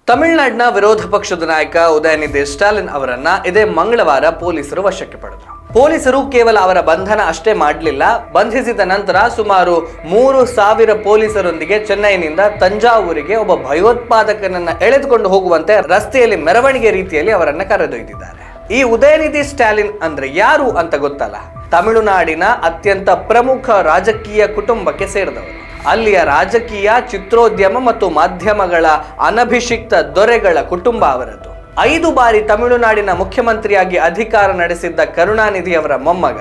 ತಮಿಳುನಾಡಿನ ವಿರೋಧ ಪಕ್ಷದ ನಾಯಕ ಉದಯನಿಧಿ ಸ್ಟಾಲಿನ್ ಅವರನ್ನ ಇದೇ ಮಂಗಳವಾರ ಪೊಲೀಸರು ವಶಕ್ಕೆ ಪಡೆದರು. ಪೊಲೀಸರು ಕೇವಲ ಅವರ ಬಂಧನ ಅಷ್ಟೇ ಮಾಡಲಿಲ್ಲ, ಬಂಧಿಸಿದ ನಂತರ ಸುಮಾರು 3,000 ಪೊಲೀಸರೊಂದಿಗೆ ಚೆನ್ನೈನಿಂದ ತಂಜಾವೂರಿಗೆ ಒಬ್ಬ ಭಯೋತ್ಪಾದಕನನ್ನ ಎಳೆದುಕೊಂಡು ಹೋಗುವಂತೆ ರಸ್ತೆಯಲ್ಲಿ ಮೆರವಣಿಗೆ ರೀತಿಯಲ್ಲಿ ಅವರನ್ನ ಕರೆದೊಯ್ದಿದ್ದಾರೆ. ಈ ಉದಯನಿಧಿ ಸ್ಟಾಲಿನ್ ಅಂದ್ರೆ ಯಾರು ಅಂತ ಗೊತ್ತಲ್ಲ? ತಮಿಳುನಾಡಿನ ಅತ್ಯಂತ ಪ್ರಮುಖ ರಾಜಕೀಯ ಕುಟುಂಬಕ್ಕೆ ಸೇರಿದವರು. ಅಲ್ಲಿಯ ರಾಜಕೀಯ, ಚಿತ್ರೋದ್ಯಮ ಮತ್ತು ಮಾಧ್ಯಮಗಳ ಅನಭಿಷಿಕ್ತ ದೊರೆಗಳ ಕುಟುಂಬ ಅವರದ್ದು. 5 ಬಾರಿ ತಮಿಳುನಾಡಿನ ಮುಖ್ಯಮಂತ್ರಿಯಾಗಿ ಅಧಿಕಾರ ನಡೆಸಿದ್ದ ಕರುಣಾನಿಧಿ ಅವರ ಮೊಮ್ಮಗ.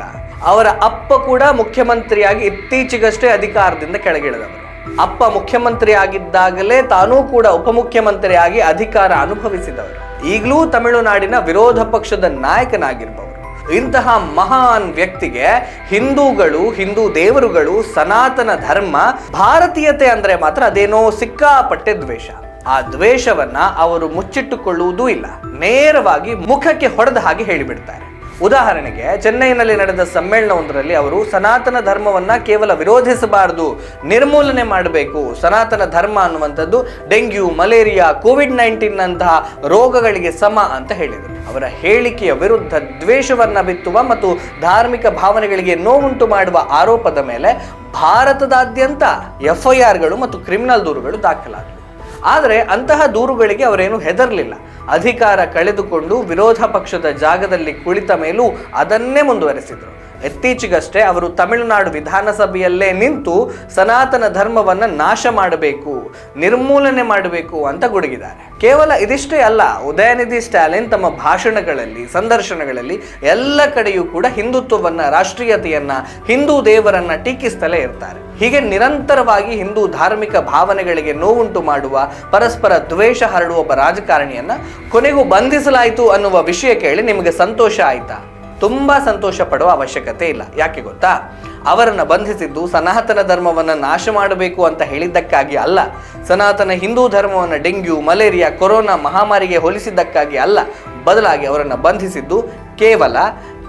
ಅವರ ಅಪ್ಪ ಕೂಡ ಮುಖ್ಯಮಂತ್ರಿಯಾಗಿ ಇತ್ತೀಚೆಗಷ್ಟೇ ಅಧಿಕಾರದಿಂದ ಕೆಳಗಿಳಿದವರು. ಅಪ್ಪ ಮುಖ್ಯಮಂತ್ರಿ ಆಗಿದ್ದಾಗಲೇ ತಾನೂ ಕೂಡ ಉಪಮುಖ್ಯಮಂತ್ರಿಯಾಗಿ ಅಧಿಕಾರ ಅನುಭವಿಸಿದವರು. ಈಗಲೂ ತಮಿಳುನಾಡಿನ ವಿರೋಧ ಪಕ್ಷದ ನಾಯಕನಾಗಿರುವವರು. ಇಂತಹ ಮಹಾನ್ ವ್ಯಕ್ತಿಗೆ ಹಿಂದೂಗಳು, ಹಿಂದೂ ದೇವರುಗಳು, ಸನಾತನ ಧರ್ಮ, ಭಾರತೀಯತೆ ಅಂದ್ರೆ ಮಾತ್ರ ಅದೇನೋ ಸಿಕ್ಕಾಪಟ್ಟೆ ದ್ವೇಷ. ಆ ದ್ವೇಷವನ್ನ ಅವರು ಮುಚ್ಚಿಟ್ಟುಕೊಳ್ಳುವುದೂ ಇಲ್ಲ, ನೇರವಾಗಿ ಮುಖಕ್ಕೆ ಹೊಡೆದ ಹಾಗೆ ಹೇಳಿಬಿಡ್ತಾರೆ. ಉದಾಹರಣೆಗೆ, ಚೆನ್ನೈನಲ್ಲಿ ನಡೆದ ಸಮ್ಮೇಳನವೊಂದರಲ್ಲಿ ಅವರು ಸನಾತನ ಧರ್ಮವನ್ನ ಕೇವಲ ವಿರೋಧಿಸಬಾರದು, ನಿರ್ಮೂಲನೆ ಮಾಡಬೇಕು. ಸನಾತನ ಧರ್ಮ ಅನ್ನುವಂಥದ್ದು ಡೆಂಗ್ಯೂ, ಮಲೇರಿಯಾ, ಕೋವಿಡ್-19 ನಂತಹ ರೋಗಗಳಿಗೆ ಸಮ ಅಂತ ಹೇಳಿದರು. ಅವರ ಹೇಳಿಕೆಯ ವಿರುದ್ಧ ದ್ವೇಷವನ್ನ ಬಿತ್ತುವ ಮತ್ತು ಧಾರ್ಮಿಕ ಭಾವನೆಗಳಿಗೆ ನೋವುಂಟು ಮಾಡುವ ಆರೋಪದ ಮೇಲೆ ಭಾರತದಾದ್ಯಂತ FIRಗಳು ಮತ್ತು ಕ್ರಿಮಿನಲ್ ದೂರುಗಳು ದಾಖಲಾಗಿವೆ. ಆದರೆ ಅಂತಹ ದೂರುಗಳಿಗೆ ಅವರೇನು ಹೆದರಲಿಲ್ಲ. ಅಧಿಕಾರ ಕಳೆದುಕೊಂಡು ವಿರೋಧ ಪಕ್ಷದ ಜಾಗದಲ್ಲಿ ಕುಳಿತ ಮೇಲೂ ಅದನ್ನೇ ಮುಂದುವರೆಸಿದರು. ಇತ್ತೀಚೆಗಷ್ಟೇ ಅವರು ತಮಿಳುನಾಡು ವಿಧಾನಸಭೆಯಲ್ಲೇ ನಿಂತು ಸನಾತನ ಧರ್ಮವನ್ನ ನಾಶ ಮಾಡಬೇಕು, ನಿರ್ಮೂಲನೆ ಮಾಡಬೇಕು ಅಂತ ಗುಡುಗಿದ್ದಾರೆ. ಕೇವಲ ಇದಿಷ್ಟೇ ಅಲ್ಲ, ಉದಯನಿಧಿ ಸ್ಟಾಲಿನ್ ತಮ್ಮ ಭಾಷಣಗಳಲ್ಲಿ, ಸಂದರ್ಶನಗಳಲ್ಲಿ ಎಲ್ಲ ಕಡೆಯೂ ಕೂಡ ಹಿಂದುತ್ವವನ್ನ, ರಾಷ್ಟ್ರೀಯತೆಯನ್ನ, ಹಿಂದೂ ದೇವರನ್ನ ಟೀಕಿಸ್ತಲೇ ಇರ್ತಾರೆ. ಹೀಗೆ ನಿರಂತರವಾಗಿ ಹಿಂದೂ ಧಾರ್ಮಿಕ ಭಾವನೆಗಳಿಗೆ ನೋವುಂಟು ಮಾಡುವ, ಪರಸ್ಪರ ದ್ವೇಷ ಹರಡುವ ಒಬ್ಬ ರಾಜಕಾರಣಿಯನ್ನ ಕೊನೆಗೂ ಬಂಧಿಸಲಾಯಿತು ಅನ್ನುವ ವಿಷಯ ಕೇಳಿ ನಿಮಗೆ ಸಂತೋಷ ಆಯ್ತಾ? ತುಂಬಾ ಸಂತೋಷ ಪಡುವ ಅವಶ್ಯಕತೆ ಇಲ್ಲ. ಯಾಕೆ ಗೊತ್ತಾ? ಅವರನ್ನ ಬಂಧಿಸಿದ್ದು ಸನಾತನ ಧರ್ಮವನ್ನ ನಾಶ ಮಾಡಬೇಕು ಅಂತ ಹೇಳಿದ್ದಕ್ಕಾಗಿ ಅಲ್ಲ, ಸನಾತನ ಹಿಂದೂ ಧರ್ಮವನ್ನ ಡೆಂಗ್ಯೂ, ಮಲೇರಿಯಾ, ಕೊರೋನಾ ಮಹಾಮಾರಿಗೆ ಹೋಲಿಸಿದ್ದಕ್ಕಾಗಿ ಅಲ್ಲ. ಬದಲಾಗಿ ಅವರನ್ನ ಬಂಧಿಸಿದ್ದು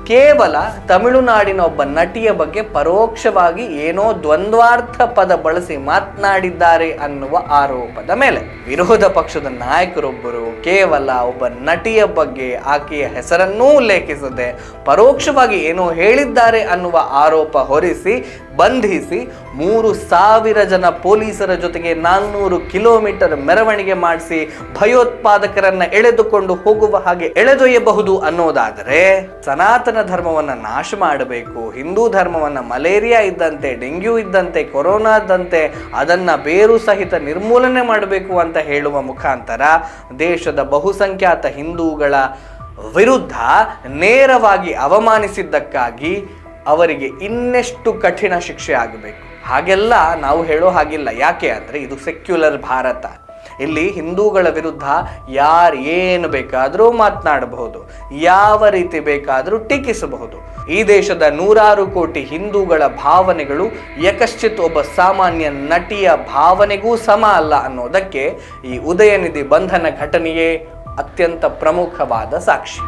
ಕೇವಲ ತಮಿಳುನಾಡಿನ ಒಬ್ಬ ನಟಿಯ ಬಗ್ಗೆ ಪರೋಕ್ಷವಾಗಿ ಏನೋ ದ್ವಂದ್ವಾರ್ಥ ಪದ ಬಳಸಿ ಮಾತನಾಡಿದ್ದಾರೆ ಅನ್ನುವ ಆರೋಪದ ಮೇಲೆ. ವಿರೋಧ ಪಕ್ಷದ ನಾಯಕರೊಬ್ಬರು ಕೇವಲ ಒಬ್ಬ ನಟಿಯ ಬಗ್ಗೆ, ಆಕೆಯ ಹೆಸರನ್ನೂ ಉಲ್ಲೇಖಿಸದೆ ಪರೋಕ್ಷವಾಗಿ ಏನೋ ಹೇಳಿದ್ದಾರೆ ಅನ್ನುವ ಆರೋಪ ಹೊರಿಸಿ ಬಂಧಿಸಿ 3,000 ಜನ ಪೊಲೀಸರ ಜೊತೆಗೆ 400 ಕಿಲೋಮೀಟರ್ ಮೆರವಣಿಗೆ ಮಾಡಿಸಿ ಭಯೋತ್ಪಾದಕರನ್ನ ಎಳೆದುಕೊಂಡು ಹೋಗುವ ಹಾಗೆ ಎಳೆದೊಯ್ಯಬಹುದು ಅನ್ನೋದಾದರೆ, ಸನಾತನ ಧರ್ಮವನ್ನ ನಾಶ ಮಾಡಬೇಕು, ಹಿಂದೂ ಧರ್ಮವನ್ನ ಮಲೇರಿಯಾ ಇದ್ದಂತೆ, ಡೆಂಗ್ಯೂ ಇದ್ದಂತೆ, ಕೊರೋನಾ ಇದ್ದಂತೆ ಅದನ್ನ ಬೇರು ಸಹಿತ ನಿರ್ಮೂಲನೆ ಮಾಡಬೇಕು ಅಂತ ಹೇಳುವ ಮುಖಾಂತರ ದೇಶದ ಬಹುಸಂಖ್ಯಾತ ಹಿಂದೂಗಳ ವಿರುದ್ಧ ನೇರವಾಗಿ ಅವಮಾನಿಸಿದ್ದಕ್ಕಾಗಿ ಅವರಿಗೆ ಇನ್ನೆಷ್ಟು ಕಠಿಣ ಶಿಕ್ಷೆ ಆಗಬೇಕು. ಹಾಗೆಲ್ಲ ನಾವು ಹೇಳೋ ಹಾಗಿಲ್ಲ. ಯಾಕೆ ಅಂದರೆ ಇದು ಸೆಕ್ಯುಲರ್ ಭಾರತ. ಇಲ್ಲಿ ಹಿಂದೂಗಳ ವಿರುದ್ಧ ಏನು ಬೇಕಾದರೂ ಮಾತನಾಡಬಹುದು, ಯಾವ ರೀತಿ ಬೇಕಾದರೂ ಟೀಕಿಸಬಹುದು. ಈ ದೇಶದ 100 ಕೋಟಿ ಹಿಂದೂಗಳ ಭಾವನೆಗಳು ಯಕಶ್ಚಿತ್ ಒಬ್ಬ ಸಾಮಾನ್ಯ ನಟಿಯ ಭಾವನೆಗೂ ಸಮ ಅಲ್ಲ ಅನ್ನೋದಕ್ಕೆ ಈ ಉದಯನಿಧಿ ಬಂಧನ ಘಟನೆಯೇ ಅತ್ಯಂತ ಪ್ರಮುಖವಾದ ಸಾಕ್ಷಿ.